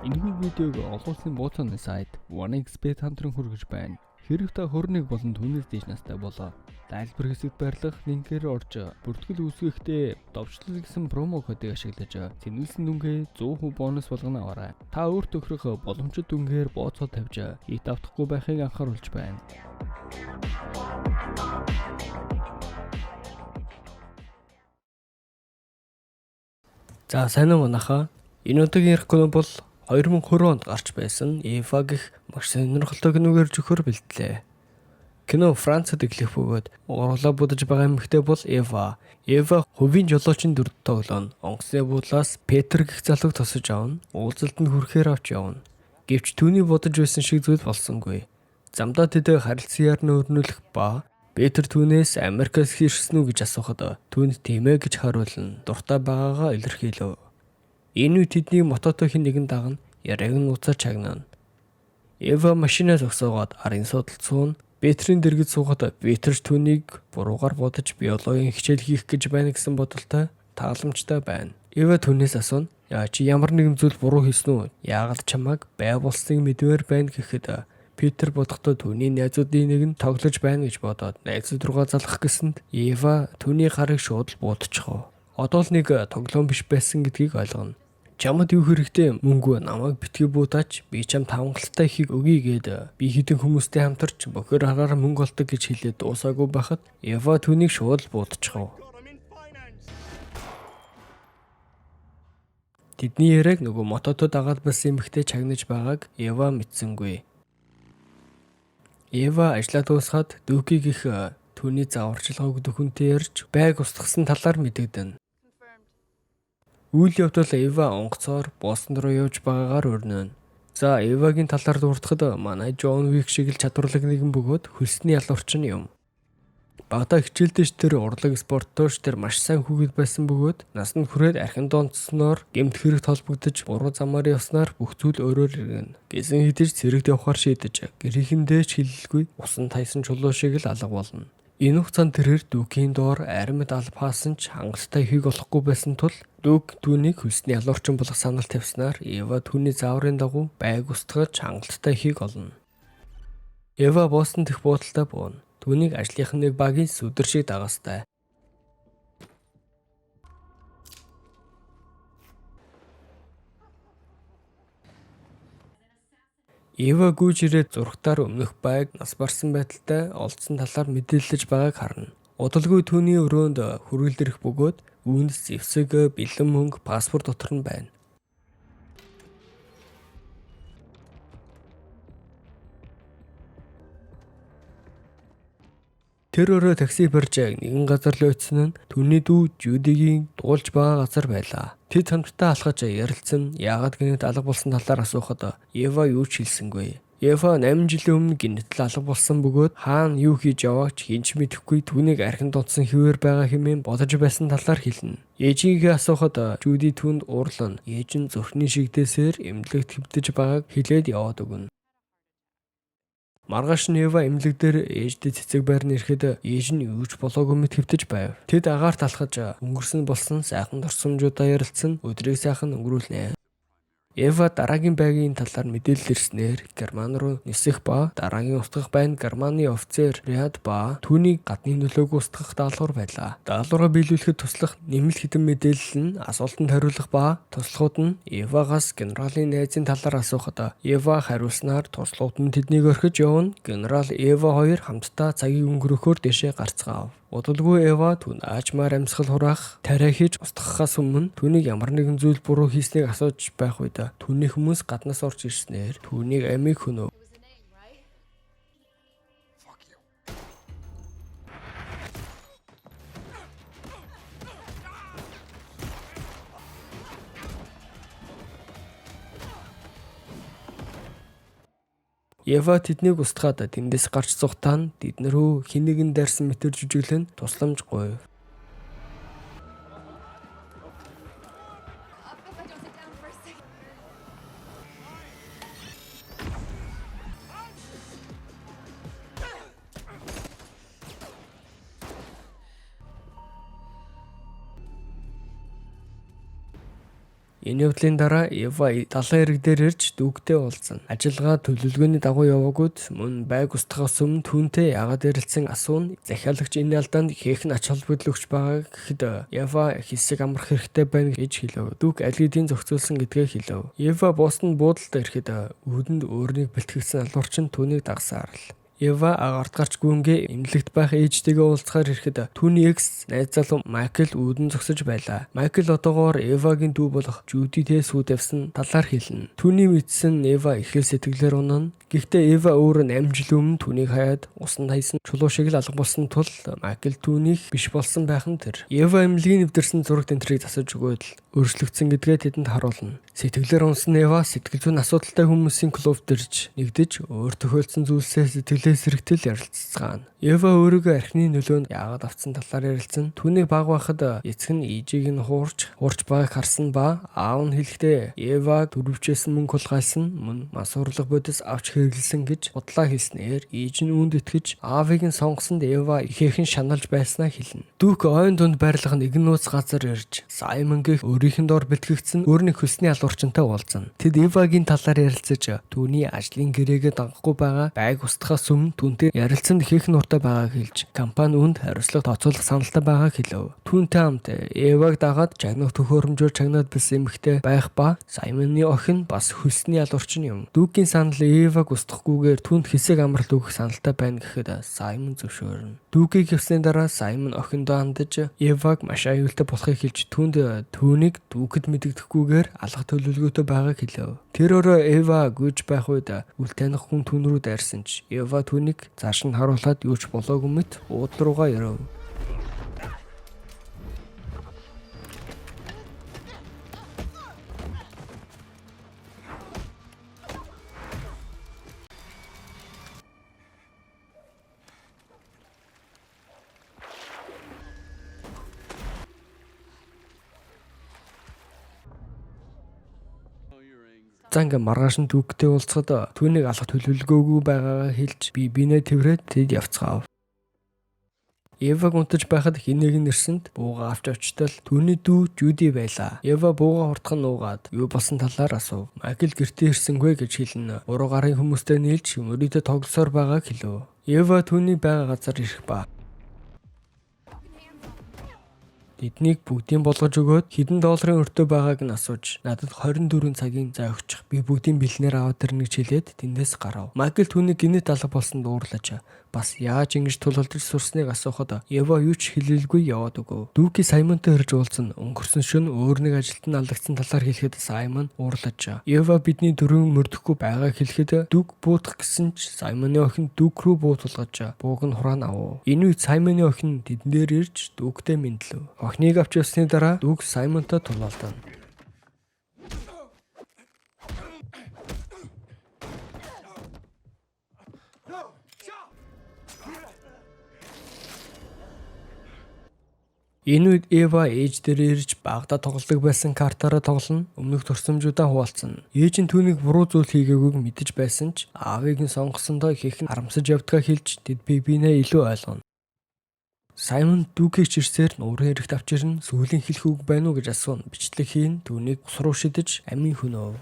Энэ видеог олон улсын бууцны сайт 1xBet хамтран хүргэж байна. Хэрэг та хөрнийг болон түүнээс дээш настай болоо. Тайлбар хэсэгт байрлах линкээр орж бүртгэл үүсгэхдээ довчлол гэсэн промо кодыг ашиглаж зэнүүлсэн дүнгээ 100% бонус болгоно аваарай. Та өөр тохирох боломжит дүнгээр бооцоо тавьж ит автахгүй байхыг анхааруулж байна. За сайн уу манайхаа. Энэ удаагийн ярих кино бол 2020 онд гарч байсан Eva гэх маш сонирхолтой киногээр зохиор бэлтлээ. Кино Францад эхлэх бөгөөд урлаа будаж байгаа эмэгтэй бол Eva. Eva хувийн жолоочийн дүрд тоглоно. Онгоцны буудлаас Петр гэх залууг тосож авна. Уулзалт нь хүрэхээр авч явна. Гэвч түүний бодож байсан шиг зүйл болсонгүй. Замдаа тэд харилцан ярна өрнүүлэх ба Петр түүнээс Америкаас ирсэн үү гэж асуухад түүнд тийм ээ гэж хариулна. Дуртай байгаагаа илэрхийлв. Энэ үед тэдний мототой хин нэгэн дагна, яриаг нь уцаар чагнана. Eva машинаа зогсоогоод арын судалт суун, Петрийн дэргэд суугаад Петр түүнийг буруугаар бодож биологийн хичээл хийх гэж байна гэсэн бодолтой тааламжтай байна. Eva түүнээс асууна, чи ямар нэгэн зүйл буруу хийсэн үү? Яагаад чамайг бай болсныг мэдвэр байна гэхэд Петр бодохдоо түүний найзуудын нэг нь тоглож байна гэж бодоод найзууд руугаа залгах гэсэнд Eva түүний гарыг шууд буудчихв. Одоо л нэг тоглоом биш байсан гэдгийг ойлгоно. Чамд юу хэрэгтэй мөнгө намайг битгий буудаач би чамд хавгалттай ихийг өгье гээд би хэдэн хүмүүстэй хамтарч бохир хараар мөнгө олдог гэж хэлээд дуусаагүй байхад Eva түүнийг шууд буудчихв. Тэдний яриаг нөгөө мотото дагаад байсан эмэгтэй чагнаж байгааг Eva мэдсэнгүй. Eva ажлаа дуусгаад Дүүкийг их түүний зааварчилгааг дөхөнтэй ярьж байг устгасан талаар мэдэгдэнэ. Үйл явдал Eva онгоцоор Бостон руу явж байгаагаар өрнөнө. За Eva-гийн талаар дурдахад манай John Wick шиг л чадварлаг нэгэн бөгөөд хөлсний ялуурчин юм. Багада хичээлдэж тэр урлаг спорттооч тэр маш сайн хүүхэд байсан бөгөөд насанд хүрээд архин донцсноор гэмт хэрэгт холбогдож буруу замаар явснаар бүх зүйл өөрөөр иргэнэ. Гэсэн хэдиж цэрэгт явахаар шийдэж гэрийнхэндээ ч хэлэлгүй усан тайсан чулуу шиг л алга болно. Энэ хугацаанд тэрээр Дүүкийн доор аримд албаасан ч хангалттай ихийг олохгүй байсан тул Дүүк түүнийг хөлсний ялуурчин болох санал тавьснаар Eva түүний зааврын дагуу байг устгаж хангалттай ихийг олно. Eva Бостон дэх буудалтай бууна. Түүнийг ажлынхан нэг багийн сүдэр шиг дагастай. Eva гүйж ирээд зургатаар өмнөх байг нас барсан байдалтай олдсон талаар мэдээлж байгааг харна. Удалгүй түүний өрөөнд хүргэлдэрэх бөгөөд үүнд зэвсэг, бэлэн мөнгө, паспорт дотор нь байна. Тэр өөрөө такси барьж нэгэн газар л очсон нь түүний дүү Жюдигийн дуулж байгаа газар байлаа. Тэд хамтдаа алхаж ярилцсан яагаад гэнэт алга болсон талаар асуухад Eva юу ч хэлсэнгүй. Eva 8 жилийн өмнө гинэтл алга болсон бөгөөд хаана юу хийж яваач хинч мэдэхгүй түүнийг архин донцсон хിവэр байгаа хэмээн бодож байсан талаар хэлнэ. Ээжигээ асуухад Жюди түүнд уурлана. Ээж нь зүрхний шигдээсээр эмнэлэгт хэвдэж байгааг хэлээд яваад өгнө. Маргааш нь Eva эмнэлэг дээр ээждээ цэцэг байрны ирэхэд ээж нь юу ч болоогүй мэт хэвтэж байв. Тэд агаарт алхаж өнгөрсөн болсон сайхан дурсамжуудаа ярилцсан өдрийг сайхан өнгөрүүлнэ. Eva дараагийн байгийн талаар мэдээлэл ирснээр Герман руу нисэх ба дараагийн устгах байна Германы офицер Ряд ба түүнийг гадны нөлөөг устгах даалгавар байлаа. Даалгавраа биелүүлэхэд туслах нэмэлт хэдэн мэдээлэл нь асуултанд хариулах ба туслахууд нь Eva-гаас генералын найзын талаар асуухад Eva хариулснаар туслахууд нь тэднийг орхиж явна. Генерал Eva хоёр хамтдаа цагийг өнгөрөхөөр дэшээ гарцгаав. Удалгүй Eva түүн аажмаар амьсгал хураах тариа хийж устгахаас өмнө түүнийг ямар нэгэн зүйл буруу хийснийг асууж байх үед түүний хүмүүс гаднаас орж ирснээр түүнийг амийг хөнөв. Eva тэднийг устгаад тэндээс гарч зугтаа нь тэднэрүү хэн нэгэн дайрсан мэтэр жүжиглэн тусламж гуйв. Энэ явдлын дараа Ева далайн эрэг дээр ирж дүүгтэй уулзна. Ажиллагаа төлөвлөгөөний дагуу яваагүйд мөн байг устгахаас өмнө түүнтэй яагаад ярилцсан асууна. Захиалагч энэ алдаанд ихээхэн ач холбогдол өгч байгаа гэхэд Ева хэсэг амрах хэрэгтэй байна гэж хэлв. Дүүк аль хэдийн зохицуулсан гэдгээ хэлв. Ева босонд буудалд ирэхэд үүдэнд өөрийг бэлтгэгдсэн алуурчин түүнийг дагсаар л. Ева агарт гарч гүнгээ эмнэлэгт байх ээжтэйгээ уулзахаар ирэхэд түүний экс найз залуу Майкл үүдэн зогсож байлаа. Майкл одоогоор Евагийн дүү болох Жюдитэй сүйд явсан талаар хэлнэ. Түүний мэдсэн Ева ихэл сэтгэлээр унана. Гэхдээ Ева өөр 8 жил өмнө түүнийг хаяад усанд хайсан чулуу шиг л алга болсон тул Майкл түүнийг биш болсон байх нь тэр. Ева эмнэлгийн нэвтэрсэн зураг тэнтрийг засаж өгөөд л өөрчлөгдсөн гэдгээ тэдэнд харуулна. Сэтгэлээр унсан Ева сэтгэл зүйн асуудалтай хүмүүсийн клубт ирж нэгдэж өөр тохиолдсон зүйлсээ сэтгэлээс зэрэгтэл ярилцгаана. Ева өөрийгөө архины нөлөөнд яагаад авсан талаар ярилцсан. Түүнийг баг байхад эцэг нь ээжийг нь хуурч байгааг харсан ба аав нь хэлэхдээ Ева дөрвчээсэн мөнгө хулгайлсан мөн мансуурлах бодис авч хэрэглэсэн гэж бодлоо хэлснээр ээж нь үүнд итгэж аавыг нь сонгосонд Ева ихээхэн шаналж байснаа хэлнэ. Дүүк ойн дунд байрлах нэгэн нууц газар ирж Саймон гэх өөрийнх нь дор бэлтгэгдсэн өөрний хөлсний алуурчинтай уулзна. Тэд Евагийн талаар ярилцаж түүний ажлын гэрээгээ дагахгүй байгаа байг устгахаас өмнө түүнтэй ярилцсан ихээхэн нуртай байгааг хэлж компани үүнд хариуцлага тооцоолох саналтай байгааг хэлв. Түүнтэй хамт Еваг дагаад жагнах төхөөрөмжөөр чагнаад байсан эмэгтэй байх ба Саймоны охин бас хөлсний алуурчин юм. Дүүкийн санал Еваг устгахгүйгээр түүнд хэсэг амралт өгөх саналтай байна гэхэд Саймон зөвшөөрнө. Дүүкийг явсны дараа Саймон охиндоо хандаж Еваг маш аюултай болохыг хэлж түүнийг дүүкэд мэдэгдэхгүйгээр алгах төлөвлөгөөтэй байгааг хэлв. Тэр өөрөө Ева гүйж байх үед үл таних хүн түүн рүү дайрсан ч Ева түүнийг цааш нь харуулад юу ч болоогүй мэт ууд руугаа ирэв. Занга маргааш нь дүүктэй уулзахад түүнийг алах төлөвлөгөөгүй байгаагаа хэлж бинээ тэрврээд тэд явцгаав. Еваг унтаж байхад хэн нэгэн нэрсэнд бууга авч очтол түүний дүү Жюди байлаа. Ева бууга хурдхан нуугаад юу болсон талаар асуув. Майкл гэртээ ирсэнгүй гэж хэлнэ. Уруу гарын хүмүүстэй нийлж мөрөдө тоглосоор байгааг хэлв. Ева түүний байгаа газар ирэх ба тэднийг бүгдийг болгож өгөөд хэдэн долларын өртөө байгааг нь асууж надад 24 цагийн зай өгчих. Би бүгдийн бэлнээр аваад ирнэ гэж хэлээд тэндээс гарав. Майкл түүнийг гинэт алга болсонд уурлаж бас яаж ингэж тулалдаж сурсныг асуухад Ева юу ч хэлэлгүй яваад өгөв. Дүүки Саймонтой ирж уулзна. Өнгөрсөн шөнө өөр нэг ажилд нь алдагдсан талаар хэлэхэд Саймон уурлаж Ева бидний дөрөв мөрдөхгүй байгааг хэлэхэд дүүк буутах гэсэн ч Саймоны охин дүүк рүү буутулгаж бууг нь хураан авав. Энэ үед Саймоны охин тэдэн дээр ирж дүүктэй мэдлэв. Охиныг авч явсны дараа дүүк Саймонтой тулалдана. Энэ үед Ева ээж дээр ирж багада тоглодог байсан картаараа тоглоно. Өмнөх төрсөмжүүдээ хуваалцсан. Ээж нь түүнийг буруу зүйл хийгээгүйг мэдэж байсан ч аавыг нь сонгосондоо ихээхэн харамсаж явдгаа хэлж тэд бинээ илүү ойлгоно. Саймон дүүкийг чирсээр нуурын эрэхт авч ирнэ. Сүүлийн хэлэх үг байна уу гэж асууна. Бичлэг хийн түүнийг ус руу шидэж амийн хөнөв.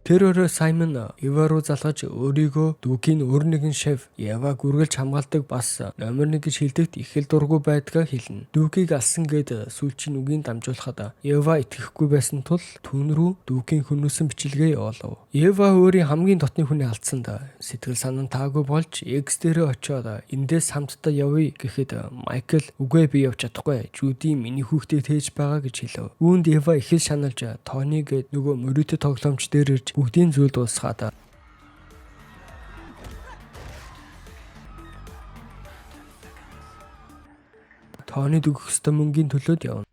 Тэр өөрөө Саймон Ева руу залгаж өөрийгөө дүүкийн өөр нэгэн шеф Еваг үргэлж хамгаалдаг бас номер 1 гэж хэлдэгт их л дургүй байдгаа хэлнэ. Дүүкийг алсан гэд сүүлчийн үгийн дамжуулахад Ева итгэхгүй байсан тул түүн рүү дүүкийн хүнөөсөн бичлэгээ явуулав. Ева өөрийн хамгийн дотны хүнийг алдсанд сэтгэл санаа таагүй болж X дээрээ очиод эндээс хамтдаа явъя гэхэд Майкл үгүй би явж чадахгүй. Жюди миний хүүхдийг тээж байгаа гэж хэлв. Үүнд Ева их л шаналж Тони гэд нөгөө мөрөдө тоглоомч дээр ирж бүгдийн зүйл дуусгаад Тони дөгөх ёстой мөнгөний төлөөд явна.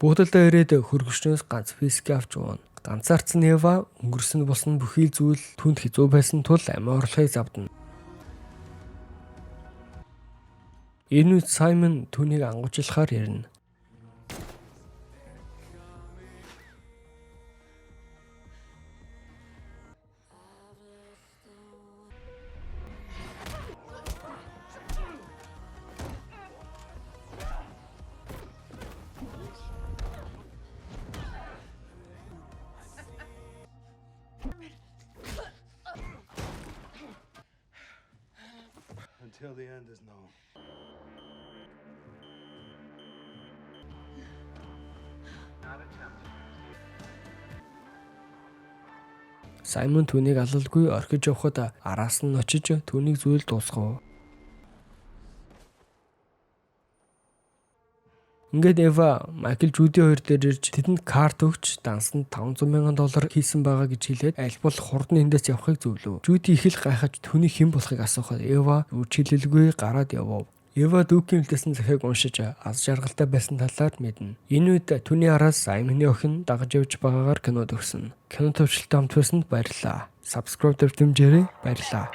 Буудалдаа ирээд хөргөчнөөс ганц виски авч ууна. Ганцаарцсан Ева өнгөрсөн болсон бүхий зүйл түнд хэцүү байсан тул амиа орлохыг завдна. Энэ үед Саймон түүнийг ангуужлахаар ирнэ. Until the end is known. Саймон түүнийг алалгүй орхиж явхад араас нь очиж түүнийг зүйл дуусгав. Ингээд Эва Майкл Жуди хоёр дээр ирж тэдэнд карт өгч дансанд $500,000 хийсэн байгаа гэж хэлээд аль болох хурдан эндээс явахыг зөвлөв. Жуди их л гайхаж түүний хэн болохыг асуухад Эва үчилэлгүй гараад явв. Эва дүүкийн үлдээсэн захиаг уншиж аз жаргалтай байсан талаар мэднэ. Энэ үед түүний араас Саймоны охин дагаж явж байгаагаар кинод өгсөн. Кино төвчлөлтөд хамт байсанд баярлалаа. Subscribe дэмжээрэй. Баярлалаа.